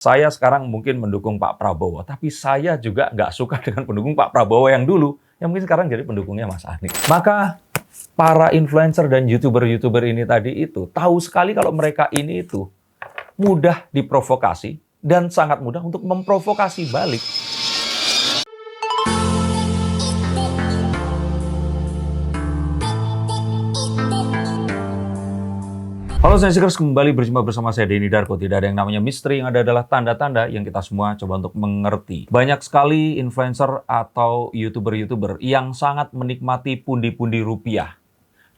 Saya sekarang mungkin mendukung Pak Prabowo, tapi saya juga nggak suka dengan pendukung Pak Prabowo yang dulu, yang mungkin sekarang jadi pendukungnya Mas Anies. Maka para influencer dan YouTuber-YouTuber ini tadi itu tahu sekali kalau mereka ini itu mudah diprovokasi dan sangat mudah untuk memprovokasi balik. Halo Sensikers, kembali berjumpa bersama saya Denny Darko. Tidak ada yang namanya misteri, yang ada adalah tanda-tanda yang kita semua coba untuk mengerti. Banyak sekali influencer atau YouTuber-YouTuber yang sangat menikmati pundi-pundi rupiah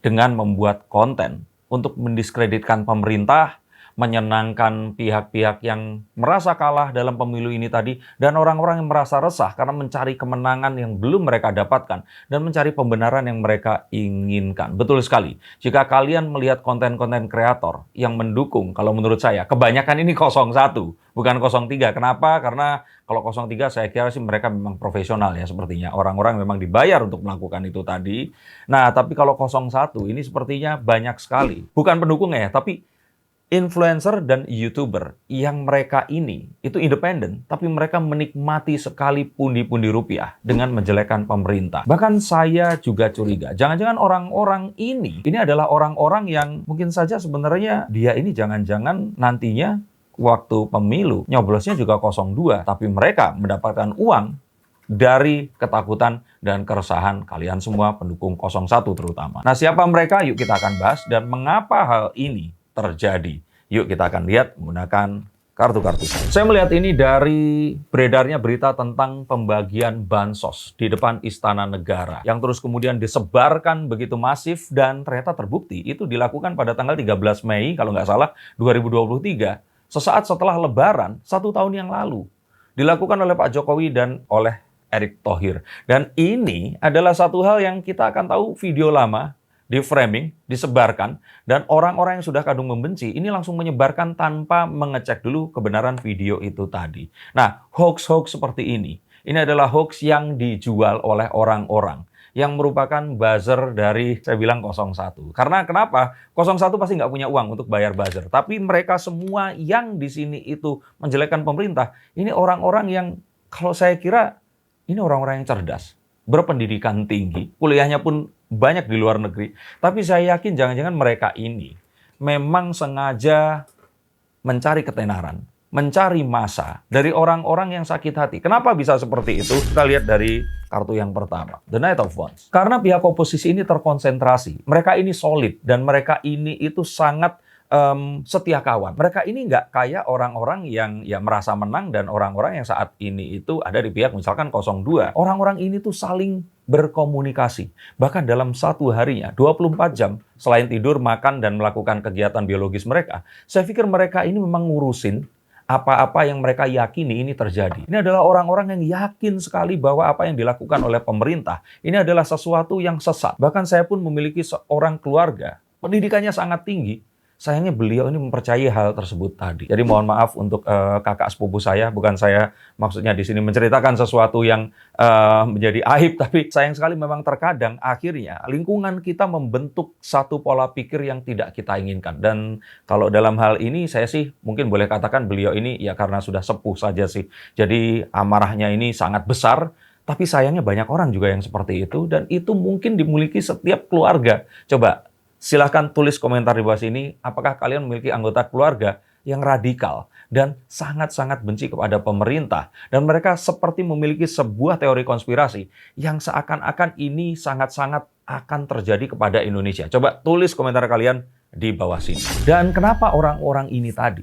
dengan membuat konten untuk mendiskreditkan pemerintah, menyenangkan pihak-pihak yang merasa kalah dalam pemilu ini tadi, dan orang-orang yang merasa resah karena mencari kemenangan yang belum mereka dapatkan, dan mencari pembenaran yang mereka inginkan. Betul sekali, jika kalian melihat konten-konten kreator yang mendukung, kalau menurut saya, kebanyakan ini 01, bukan 03. Kenapa? Karena kalau 03 saya kira sih mereka memang profesional ya sepertinya. Orang-orang memang dibayar untuk melakukan itu tadi. Nah, tapi kalau 01 ini sepertinya banyak sekali. Bukan pendukungnya ya, tapi influencer dan YouTuber yang mereka ini itu independen, tapi mereka menikmati sekali pundi-pundi rupiah dengan menjelekkan pemerintah. Bahkan saya juga curiga, jangan-jangan orang-orang ini adalah orang-orang yang mungkin saja sebenarnya dia ini jangan-jangan nantinya waktu pemilu nyoblosnya juga 02, tapi mereka mendapatkan uang dari ketakutan dan keresahan kalian semua pendukung 01 terutama. Nah, siapa mereka? Yuk kita akan bahas, dan mengapa hal ini terjadi. Yuk kita akan lihat menggunakan kartu-kartu. Saya melihat ini dari beredarnya berita tentang pembagian bansos di depan Istana Negara yang terus kemudian disebarkan begitu masif, dan ternyata terbukti itu dilakukan pada tanggal 13 Mei kalau nggak salah 2023, sesaat setelah Lebaran 1 tahun yang lalu. Dilakukan oleh Pak Jokowi dan oleh Erick Thohir. Dan ini adalah satu hal yang kita akan tahu, video lama di framing, disebarkan, dan orang-orang yang sudah kadung membenci ini langsung menyebarkan tanpa mengecek dulu kebenaran video itu tadi. Nah, hoax-hoax seperti ini adalah hoax yang dijual oleh orang-orang yang merupakan buzzer dari, saya bilang 01. Karena kenapa? 01 pasti nggak punya uang untuk bayar buzzer. Tapi mereka semua yang di sini itu menjelekkan pemerintah, ini orang-orang yang kalau saya kira ini orang-orang yang cerdas, berpendidikan tinggi, kuliahnya pun banyak di luar negeri. Tapi saya yakin jangan-jangan mereka ini memang sengaja mencari ketenaran, mencari massa dari orang-orang yang sakit hati. Kenapa bisa seperti itu? Kita lihat dari kartu yang pertama, The Knight of Wands. Karena pihak oposisi ini terkonsentrasi, mereka ini solid, dan mereka ini itu sangat setia kawan. Mereka ini nggak kayak orang-orang yang ya merasa menang, dan orang-orang yang saat ini itu ada di pihak misalkan 02. Orang-orang ini tuh saling berkomunikasi. Bahkan dalam satu harinya, 24 jam, selain tidur, makan, dan melakukan kegiatan biologis mereka, saya pikir mereka ini memang ngurusin apa-apa yang mereka yakini ini terjadi. Ini adalah orang-orang yang yakin sekali bahwa apa yang dilakukan oleh pemerintah ini adalah sesuatu yang sesat. Bahkan saya pun memiliki seorang keluarga, pendidikannya sangat tinggi. Sayangnya beliau ini mempercayai hal tersebut tadi. Jadi mohon maaf untuk kakak sepupu saya, bukan saya maksudnya di sini menceritakan sesuatu yang menjadi aib, tapi sayang sekali memang terkadang akhirnya lingkungan kita membentuk satu pola pikir yang tidak kita inginkan. Dan kalau dalam hal ini saya sih mungkin boleh katakan beliau ini ya karena sudah sepuh saja sih. Jadi amarahnya ini sangat besar. Tapi sayangnya banyak orang juga yang seperti itu, dan itu mungkin dimiliki setiap keluarga. Coba silahkan tulis komentar di bawah sini, apakah kalian memiliki anggota keluarga yang radikal dan sangat-sangat benci kepada pemerintah, dan mereka seperti memiliki sebuah teori konspirasi yang seakan-akan ini sangat-sangat akan terjadi kepada Indonesia. Coba tulis komentar kalian di bawah sini. Dan kenapa orang-orang ini tadi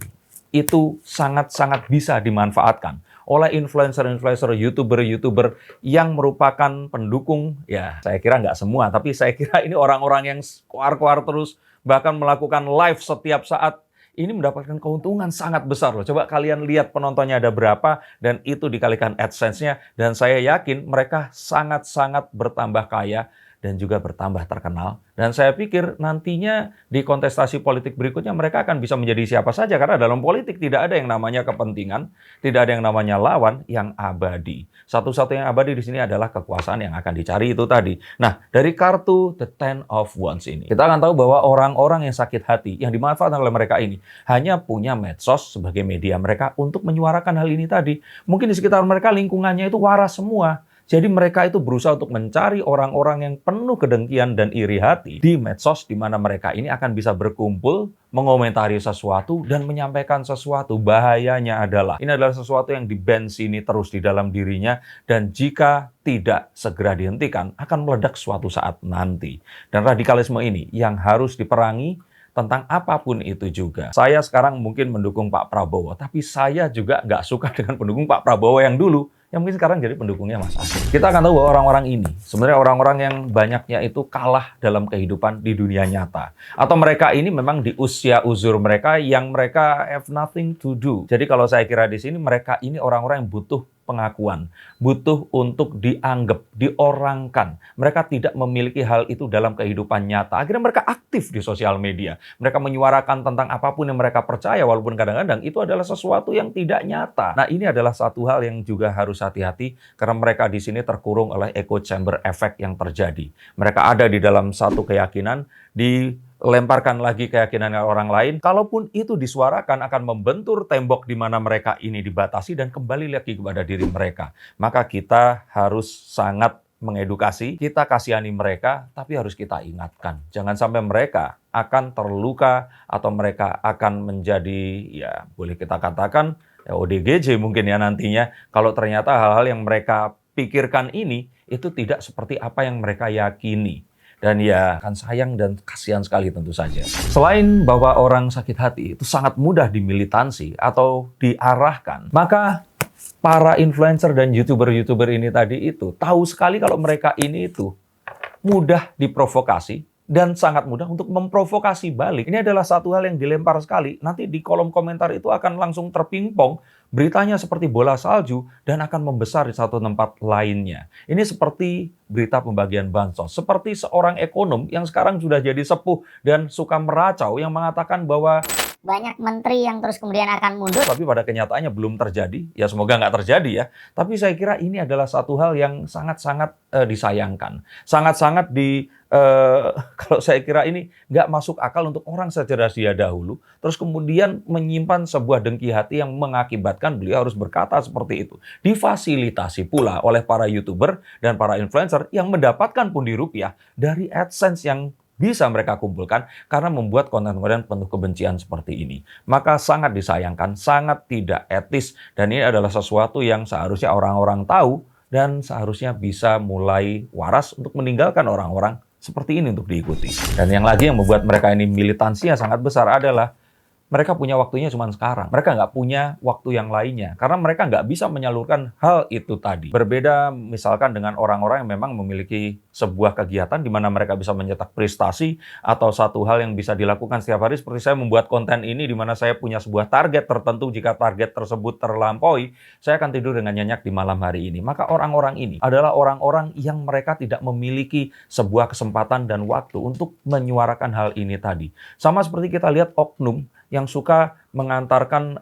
itu sangat-sangat bisa dimanfaatkan oleh influencer-influencer, YouTuber-YouTuber yang merupakan pendukung, ya saya kira nggak semua, tapi saya kira ini orang-orang yang keluar-keluar terus, bahkan melakukan live setiap saat, ini mendapatkan keuntungan sangat besar loh. Coba kalian lihat penontonnya ada berapa, dan itu dikalikan AdSense-nya, dan saya yakin mereka sangat-sangat bertambah kaya dan juga bertambah terkenal. Dan saya pikir nantinya di kontestasi politik berikutnya mereka akan bisa menjadi siapa saja. Karena dalam politik tidak ada yang namanya kepentingan, tidak ada yang namanya lawan yang abadi. Satu-satunya yang abadi di sini adalah kekuasaan yang akan dicari itu tadi. Nah, dari kartu The Ten of Wands ini, kita akan tahu bahwa orang-orang yang sakit hati, yang dimanfaatkan oleh mereka ini, hanya punya medsos sebagai media mereka untuk menyuarakan hal ini tadi. Mungkin di sekitar mereka lingkungannya itu waras semua. Jadi mereka itu berusaha untuk mencari orang-orang yang penuh kedengkian dan iri hati di medsos di mana mereka ini akan bisa berkumpul, mengomentari sesuatu dan menyampaikan sesuatu. Bahayanya adalah ini adalah sesuatu yang dibensini terus di dalam dirinya dan jika tidak segera dihentikan akan meledak suatu saat nanti. Dan radikalisme ini yang harus diperangi tentang apapun itu juga. Saya sekarang mungkin mendukung Pak Prabowo, tapi saya juga nggak suka dengan pendukung Pak Prabowo yang dulu, yang mungkin sekarang jadi pendukungnya Mas Anies. Kita akan tahu bahwa orang-orang ini, sebenarnya orang-orang yang banyaknya itu kalah dalam kehidupan di dunia nyata. Atau mereka ini memang di usia uzur mereka yang mereka have nothing to do. Jadi kalau saya kira di sini, mereka ini orang-orang yang butuh pengakuan, butuh untuk dianggap, diorangkan. Mereka tidak memiliki hal itu dalam kehidupan nyata. Akhirnya mereka aktif di sosial media. Mereka menyuarakan tentang apapun yang mereka percaya, walaupun kadang-kadang itu adalah sesuatu yang tidak nyata. Nah, ini adalah satu hal yang juga harus hati-hati, karena mereka di sini terkurung oleh echo chamber effect yang terjadi. Mereka ada di dalam satu keyakinan, dilemparkan lagi keyakinan orang lain. Kalaupun itu disuarakan akan membentur tembok di mana mereka ini dibatasi dan kembali lagi kepada diri mereka. Maka kita harus sangat mengedukasi, kita kasihani mereka, tapi harus kita ingatkan. Jangan sampai mereka akan terluka atau mereka akan menjadi, ya boleh kita katakan, ya ODGJ mungkin ya nantinya, kalau ternyata hal-hal yang mereka pikirkan ini, itu tidak seperti apa yang mereka yakini. Dan ya akan sayang dan kasihan sekali tentu saja. Selain bahwa orang sakit hati itu sangat mudah dimilitansi atau diarahkan, maka para influencer dan YouTuber-YouTuber ini tadi itu tahu sekali kalau mereka ini itu mudah diprovokasi dan sangat mudah untuk memprovokasi balik. Ini adalah satu hal yang dilempar sekali. Nanti di kolom komentar itu akan langsung terpingpong. Beritanya seperti bola salju dan akan membesar di satu tempat lainnya. Ini seperti berita pembagian bansos. Seperti seorang ekonom yang sekarang sudah jadi sepuh dan suka meracau yang mengatakan bahwa banyak menteri yang terus kemudian akan mundur. Tapi pada kenyataannya belum terjadi. Ya semoga nggak terjadi ya. Tapi saya kira ini adalah satu hal yang sangat-sangat disayangkan. Sangat-sangat kalau saya kira ini nggak masuk akal untuk orang secerdas dia dahulu. Terus kemudian menyimpan sebuah dengki hati yang mengakibatkan beliau harus berkata seperti itu. Difasilitasi pula oleh para YouTuber dan para influencer yang mendapatkan pundi rupiah dari AdSense yang bisa mereka kumpulkan karena membuat konten-konten penuh kebencian seperti ini. Maka sangat disayangkan, sangat tidak etis, dan ini adalah sesuatu yang seharusnya orang-orang tahu dan seharusnya bisa mulai waras untuk meninggalkan orang-orang seperti ini untuk diikuti. Dan yang lagi yang membuat mereka ini militansinya sangat besar adalah mereka punya waktunya cuma sekarang. Mereka nggak punya waktu yang lainnya. Karena mereka nggak bisa menyalurkan hal itu tadi. Berbeda misalkan dengan orang-orang yang memang memiliki sebuah kegiatan di mana mereka bisa mencetak prestasi atau satu hal yang bisa dilakukan setiap hari. Seperti saya membuat konten ini di mana saya punya sebuah target tertentu. Jika target tersebut terlampaui, saya akan tidur dengan nyenyak di malam hari ini. Maka orang-orang ini adalah orang-orang yang mereka tidak memiliki sebuah kesempatan dan waktu untuk menyuarakan hal ini tadi. Sama seperti kita lihat oknum yang suka mengantarkan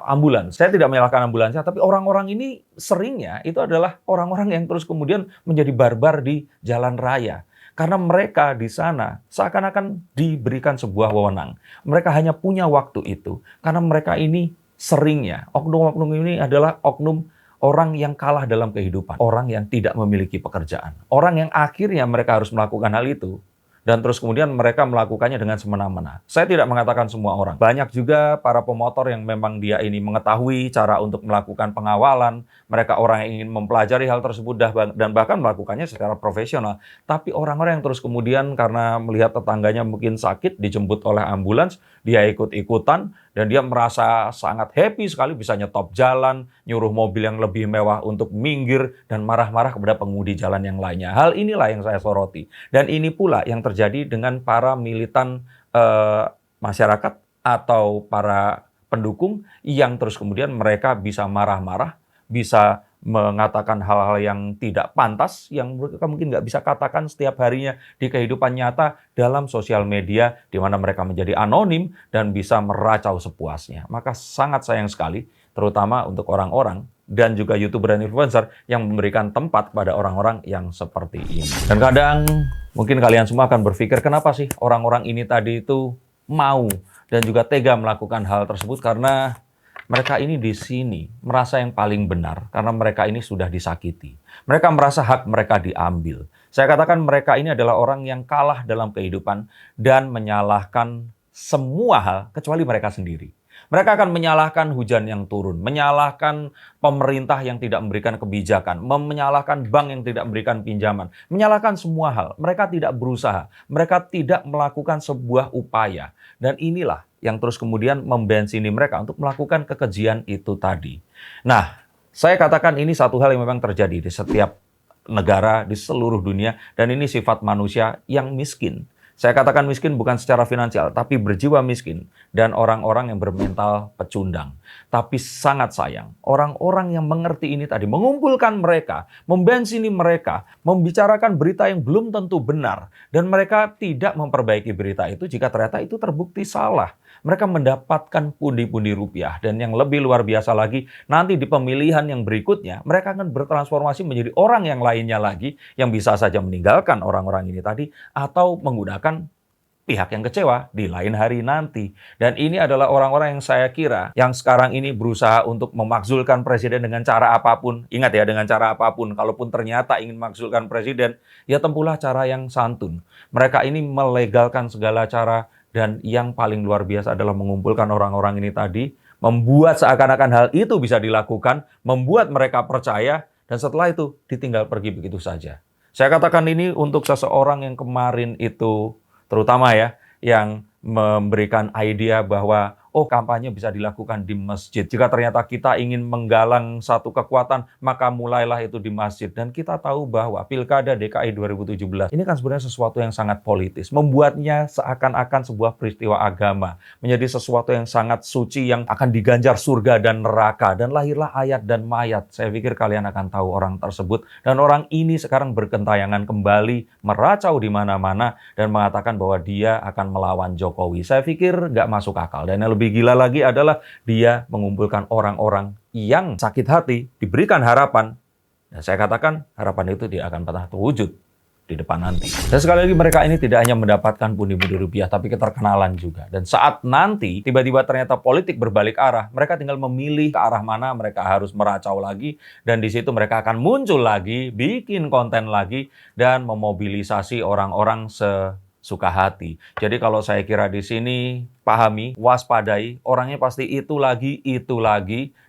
ambulans. Saya tidak menyalahkan ambulansnya, tapi orang-orang ini seringnya itu adalah orang-orang yang terus kemudian menjadi barbar di jalan raya. Karena mereka di sana seakan-akan diberikan sebuah wewenang. Mereka hanya punya waktu itu. Karena mereka ini seringnya, oknum-oknum ini adalah oknum orang yang kalah dalam kehidupan. Orang yang tidak memiliki pekerjaan. Orang yang akhirnya mereka harus melakukan hal itu. Dan terus kemudian mereka melakukannya dengan semena-mena. Saya tidak mengatakan semua orang. Banyak juga para pemotor yang memang dia ini mengetahui cara untuk melakukan pengawalan. Mereka orang yang ingin mempelajari hal tersebut dan bahkan melakukannya secara profesional. Tapi orang-orang yang terus kemudian karena melihat tetangganya mungkin sakit, dijemput oleh ambulans, dia ikut-ikutan, dan dia merasa sangat happy sekali bisa nyetop jalan, nyuruh mobil yang lebih mewah untuk minggir, dan marah-marah kepada pengemudi jalan yang lainnya. Hal inilah yang saya soroti. Dan ini pula yang terjadi dengan para militan masyarakat atau para pendukung yang terus kemudian mereka bisa marah-marah, bisa mengatakan hal-hal yang tidak pantas, yang mereka mungkin nggak bisa katakan setiap harinya di kehidupan nyata dalam sosial media, di mana mereka menjadi anonim dan bisa meracau sepuasnya. Maka sangat sayang sekali, terutama untuk orang-orang dan juga YouTuber dan influencer yang memberikan tempat pada orang-orang yang seperti ini. Dan kadang mungkin kalian semua akan berpikir, kenapa sih orang-orang ini tadi itu mau dan juga tega melakukan hal tersebut? Karena mereka ini di sini merasa yang paling benar karena mereka ini sudah disakiti. Mereka merasa hak mereka diambil. Saya katakan mereka ini adalah orang yang kalah dalam kehidupan dan menyalahkan semua hal kecuali mereka sendiri. Mereka akan menyalahkan hujan yang turun, menyalahkan pemerintah yang tidak memberikan kebijakan, menyalahkan bank yang tidak memberikan pinjaman, menyalahkan semua hal. Mereka tidak berusaha, mereka tidak melakukan sebuah upaya. Dan inilah yang terus kemudian membensini mereka untuk melakukan kekejian itu tadi. Nah, saya katakan ini satu hal yang memang terjadi di setiap negara, di seluruh dunia, dan ini sifat manusia yang miskin. Saya katakan miskin bukan secara finansial, tapi berjiwa miskin dan orang-orang yang bermental pecundang. Tapi sangat sayang, orang-orang yang mengerti ini tadi, mengumpulkan mereka, membensini mereka, membicarakan berita yang belum tentu benar, dan mereka tidak memperbaiki berita itu jika ternyata itu terbukti salah. Mereka mendapatkan pundi-pundi rupiah, dan yang lebih luar biasa lagi, nanti di pemilihan yang berikutnya, mereka akan bertransformasi menjadi orang yang lainnya lagi, yang bisa saja meninggalkan orang-orang ini tadi, atau menggunakan pihak yang kecewa di lain hari nanti. Dan ini adalah orang-orang yang saya kira yang sekarang ini berusaha untuk memakzulkan presiden dengan cara apapun. Ingat ya, dengan cara apapun. Kalaupun ternyata ingin memakzulkan presiden, ya tempuhlah cara yang santun. Mereka ini melegalkan segala cara, dan yang paling luar biasa adalah mengumpulkan orang-orang ini tadi, membuat seakan-akan hal itu bisa dilakukan, membuat mereka percaya, dan setelah itu ditinggal pergi begitu saja. Saya katakan ini untuk seseorang yang kemarin itu, terutama ya, yang memberikan ide bahwa kampanye bisa dilakukan di masjid. Jika ternyata kita ingin menggalang satu kekuatan, maka mulailah itu di masjid. Dan kita tahu bahwa Pilkada DKI 2017 ini kan sebenarnya sesuatu yang sangat politis. Membuatnya seakan-akan sebuah peristiwa agama. Menjadi sesuatu yang sangat suci yang akan diganjar surga dan neraka. Dan lahirlah ayat dan mayat. Saya pikir kalian akan tahu orang tersebut. Dan orang ini sekarang bergentayangan kembali, meracau di mana-mana, dan mengatakan bahwa dia akan melawan Jokowi. Saya pikir nggak masuk akal. Dan yang lebih gila lagi adalah dia mengumpulkan orang-orang yang sakit hati, diberikan harapan. Dan saya katakan harapan itu tidak akan pernah terwujud di depan nanti. Dan sekali lagi mereka ini tidak hanya mendapatkan pundi-pundi rupiah, tapi keterkenalan juga. Dan saat nanti tiba-tiba ternyata politik berbalik arah, mereka tinggal memilih ke arah mana mereka harus meracau lagi. Dan di situ mereka akan muncul lagi, bikin konten lagi, dan memobilisasi orang-orang suka hati. Jadi kalau saya kira di sini, pahami, waspadai, orangnya pasti itu lagi,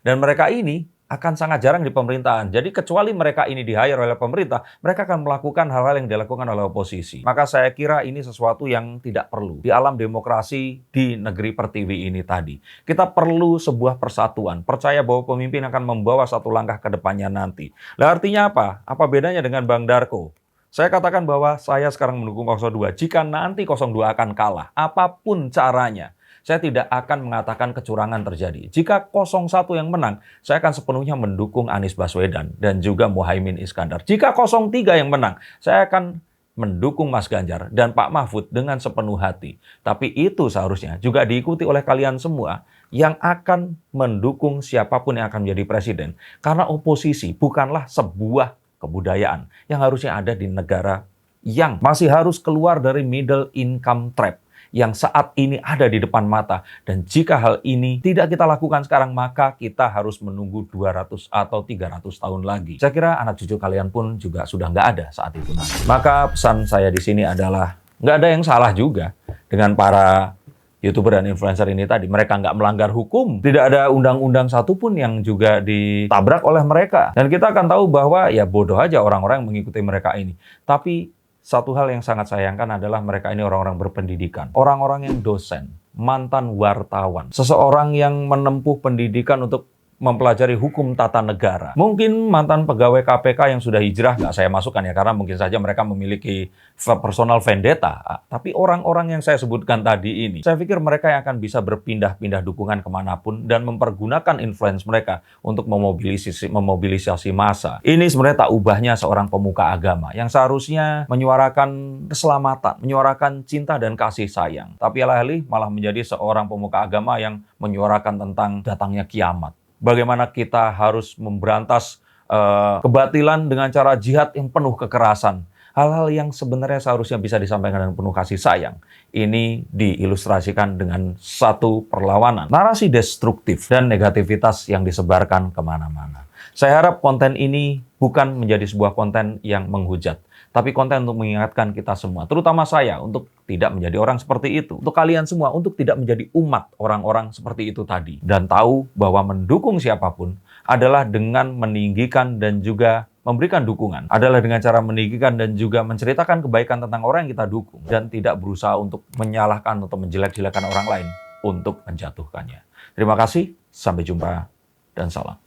dan mereka ini akan sangat jarang di pemerintahan. Jadi kecuali mereka ini di-hire oleh pemerintah, mereka akan melakukan hal-hal yang dilakukan oleh oposisi. Maka saya kira ini sesuatu yang tidak perlu di alam demokrasi di negeri pertiwi ini tadi. Kita perlu sebuah persatuan, percaya bahwa pemimpin akan membawa satu langkah ke depannya nanti. Lah artinya apa? Apa bedanya dengan Bang Darko? Saya katakan bahwa saya sekarang mendukung 02. Jika nanti 02 akan kalah, apapun caranya, saya tidak akan mengatakan kecurangan terjadi. Jika 01 yang menang, saya akan sepenuhnya mendukung Anies Baswedan dan juga Muhaimin Iskandar. Jika 03 yang menang, saya akan mendukung Mas Ganjar dan Pak Mahfud dengan sepenuh hati. Tapi itu seharusnya juga diikuti oleh kalian semua yang akan mendukung siapapun yang akan menjadi presiden. Karena oposisi bukanlah sebuah kebudayaan yang harusnya ada di negara yang masih harus keluar dari middle income trap yang saat ini ada di depan mata. Dan jika hal ini tidak kita lakukan sekarang, maka kita harus menunggu 200 atau 300 tahun lagi. Saya kira anak cucu kalian pun juga sudah nggak ada saat itu nanti. Maka pesan saya di sini adalah nggak ada yang salah juga dengan para YouTuber dan influencer ini tadi. Mereka nggak melanggar hukum. Tidak ada undang-undang satupun yang juga ditabrak oleh mereka. Dan kita akan tahu bahwa ya bodoh aja orang-orang yang mengikuti mereka ini. Tapi satu hal yang sangat sayangkan adalah mereka ini orang-orang berpendidikan. Orang-orang yang dosen, mantan wartawan. Seseorang yang menempuh pendidikan untuk mempelajari hukum tata negara. Mungkin mantan pegawai KPK yang sudah hijrah, nggak saya masukkan ya, karena mungkin saja mereka memiliki personal vendetta. Tapi orang-orang yang saya sebutkan tadi ini, saya pikir mereka yang akan bisa berpindah-pindah dukungan kemanapun dan mempergunakan influence mereka untuk memobilisasi massa. Ini sebenarnya tak ubahnya seorang pemuka agama yang seharusnya menyuarakan keselamatan, menyuarakan cinta dan kasih sayang. Tapi alih-alih malah menjadi seorang pemuka agama yang menyuarakan tentang datangnya kiamat. Bagaimana kita harus memberantas kebatilan dengan cara jihad yang penuh kekerasan. Hal-hal yang sebenarnya seharusnya bisa disampaikan dengan penuh kasih sayang. Ini diilustrasikan dengan satu perlawanan. Narasi destruktif dan negativitas yang disebarkan kemana-mana. Saya harap konten ini bukan menjadi sebuah konten yang menghujat. Tapi konten untuk mengingatkan kita semua, terutama saya, untuk tidak menjadi orang seperti itu. Untuk kalian semua, untuk tidak menjadi umat orang-orang seperti itu tadi. Dan tahu bahwa mendukung siapapun adalah dengan meninggikan dan juga memberikan dukungan. Adalah dengan cara meninggikan dan juga menceritakan kebaikan tentang orang yang kita dukung. Dan tidak berusaha untuk menyalahkan atau menjelek-jelekan orang lain untuk menjatuhkannya. Terima kasih, sampai jumpa, dan salam.